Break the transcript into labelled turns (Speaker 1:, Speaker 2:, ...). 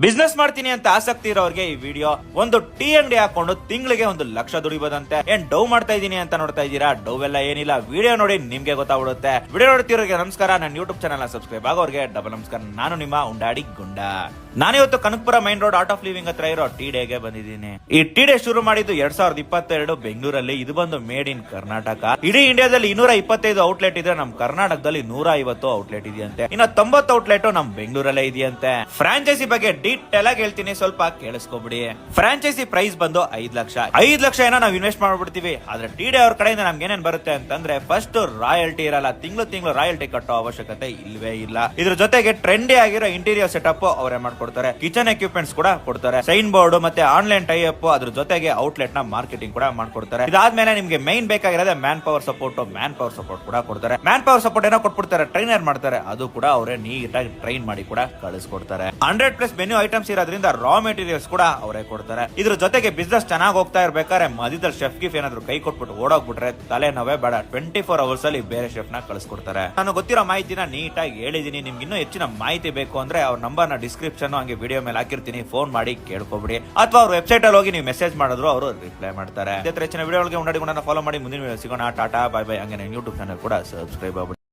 Speaker 1: Business ಮಾಡ್ತೀನಿ ಅಂತ ಆಸಕ್ತಿ ಇರೋರಿಗೆ ಈ ವಿಡಿಯೋ. ಒಂದು ಟೀ ಅಂಗಡಿ ಹಾಕೊಂಡು ತಿಂಗಳಿಗೆ 1,00,000 ದುಡಿಬೋದಂತೆ. ಏನ್ ಡವ್ ಮಾಡ್ತಾ ಇದೀನಿ ಅಂತ ನೋಡ್ತಾ ಇದ್ದೀರಾ? ಡವ್ ಎಲ್ಲ ಏನಿಲ್ಲ, ವಿಡಿಯೋ ನೋಡಿ ನಿಮ್ಗೆ ಗೊತ್ತಾಗ್ಬಿಡುತ್ತೆ. ವಿಡಿಯೋ ನೋಡ್ತಿರೋರಿಗೆ ನಮಸ್ಕಾರ, ನನ್ನ ಯೂಟ್ಯೂಬ್ ಚಾನಲ್ ಸಬ್ಸ್ಕ್ರೈಬ್ ಆಗೋರಿಗೆ ಡಬಲ್ ನಮಸ್ಕಾರ. ನಾನು ನಿಮ್ಮ ಉಂಡಾಡಿ ಗುಂಡ. ನಾನಿವತ್ತು Kanakapura main road art of living ಹತ್ರ ಇರೋ ಟೀ ಡೇಗೆ ಬಂದಿದ್ದೀನಿ. ಈ ಟೀ ಡೇ ಶುರು ಮಾಡಿದ್ದು 2022 ಬೆಂಗಳೂರಲ್ಲಿ. ಇದು ಬಂದು ಮೇಡ್ ಇನ್ ಕರ್ನಾಟಕ. ಇಡೀ ಇಂಡಿಯಾದಲ್ಲಿ 225 ಔಟ್ಲೆಟ್ ಇದ್ರೆ ನಮ್ ಕರ್ನಾಟಕದಲ್ಲಿ 150 ಔಟ್ಲೆಟ್ ಇದೆಯಂತೆ. ಇನ್ನ 90 ಔಟ್ಲೆಟ್ ನಮ್ ಬೆಂಗಳೂರಲ್ಲೇ ಇದೆಯಂತೆ. ಫ್ರಾಂಚೈಸಿ ಬಗ್ಗೆ ಡೀಟೇಲ್ ಆಗಿ ಹೇಳ್ತೀನಿ, ಸ್ವಲ್ಪ ಕೇಳಿಸ್ಕೊಬಿಡಿ. ಫ್ರಾಂಚೈಸಿ ಪ್ರೈಸ್ ಬಂದು 5 ಲಕ್ಷ ಏನೋ ನಾವು ಇನ್ವೆಸ್ಟ್ ಮಾಡ್ಬಿಡ್ತೀವಿ. ಆದ್ರೆ ಟಿ ಡೇ ಅವ್ರ ಕಡೆಯಿಂದ ನಮ್ಗೆ ಏನೇನ್ ಬರುತ್ತೆ ಅಂತಂದ್ರೆ, ಫಸ್ಟ್ ರಾಯಲ್ಟಿ ಇರಲ್ಲ. ತಿಂಗಳು ರಾಯಲ್ಟಿ ಕಟ್ಟೋ ಅವಶ್ಯಕತೆ ಇಲ್ವೇ ಇಲ್ಲ. ಇದ್ರ ಜೊತೆಗೆ ಟ್ರೆಂಡಿ ಆಗಿರೋ ಇಂಟೀರಿಯರ್ ಸೆಟಪ್ ಅವರೇ ಮಾಡ್ಕೊಡ್ತಾರೆ. ಕಿಚನ್ ಎಕ್ವಿಪ್ಮೆಂಟ್ಸ್ ಕೂಡ ಕೊಡ್ತಾರೆ. ಸೈನ್ ಬೋರ್ಡ್ ಮತ್ತೆ ಆನ್ಲೈನ್ ಟೈ ಅಪ್, ಅದ್ರ ಜೊತೆಗೆ ಔಟ್ಲೆಟ್ ನ ಮಾರ್ಕೆಟಿಂಗ್ ಕೂಡ ಮಾಡ್ಕೊಡ್ತಾರೆ. ಇದಾದ್ಮೇಲೆ ನಿಮ್ಗೆ ಮೈನ್ ಬೇಕಾಗಿರೋದೇ ಮ್ಯಾನ್ ಪವರ್ ಸಪೋರ್ಟ್ ಕೂಡ ಕೊಡ್ತಾರೆ. ಮ್ಯಾನ್ ಪವರ್ ಸಪೋರ್ಟ್ ಏನೋ ಕೊಟ್ಬಿಡ್ತಾರೆ, ಟ್ರೈನರ್ ಮಾಡ್ತಾರೆ. ಅದು ಕೂಡ ಅವರೇ ನೀಟಾಗಿ ಟ್ರೈನ್ ಮಾಡಿ ಕೂಡ ಕಳಿಸ್ಕೊಡ್ತಾರೆ. 100+ ಮೆನ್ಯೂ ಐಟಮ್ಸ್ ಇರೋದ್ರಿಂದ ರಾ ಮೆಟೀರಿಯಲ್ಸ್ ಕೂಡ ಅವರೇ ಕೊಡ್ತಾರೆ. ಇದ್ರ ಜೊತೆಗೆ ಬಿಸ್ನೆಸ್ ಚೆನ್ನಾಗಿ ಹೋಗ್ತಾ ಇರ್ಬೇಕಾದ್ರೆ ಮಧ್ಯದಲ್ಲಿ ಶೆಫ್ ಗಿಫ್ ಏನಾದ್ರು ಕೈ ಕೊಟ್ಬಿಟ್ಟು ಓಡೋಗ್ಬಿಟ್ರೆ ತಲೆನೋವೇ ಬೇಡ, 24 ಅವರ್ಸ್ ಅಲ್ಲಿ ಬೇರೆ ಶೆಫ್ ನ ಕಳಿಸ್ಕೊಡ್ತಾರೆ. ನಾನು ಗೊತ್ತಿರೋ ಮಾಹಿತಿನ ನೀಟಾಗಿ ಹೇಳಿದೀನಿ. ನಿಮ್ಗೆ ಇನ್ನೂ ಹೆಚ್ಚಿನ ಮಾಹಿತಿ ಬೇಕು ಅಂದ್ರೆ ಅವ್ರ ನಂಬರ್ ನ ಡಿಸ್ಕ್ರಿಪ್ಷನ್ ಹಂಗೆ ವಿಡಿಯೋ ಮೇಲೆ ಹಾಕಿರ್ತೀನಿ, ಫೋನ್ ಮಾಡಿ ಕೇಳ್ಕೊಬಿಡಿ. ಅಥವಾ ಅವ್ರ ವೆಬ್ಸೈಟ್ ಅಲ್ಲಿ ಹೋಗಿ ನೀವು ಮೆಸೇಜ್ ಮಾಡಿದ್ರು ಅವರು ರಿಪ್ಲೈ ಮಾಡ್ತಾರೆ. ಹೆಚ್ಚಿನ ವಿಡಿಯೋಗಳಿಗೆ ಫಾಲೋ ಮಾಡಿ. ಮುಂದಿನ ವಿಡಿಯೋ ಸಿಗೋಣ. Tata, bye bye. ಹಂಗೆ ಯೂಟ್ಯೂಬ್ ಚಾನಲ್ ಕೂಡ ಸಬ್ಸ್ಕ್ರೈಬ್ ಆಗ್ಬಿಡಿ.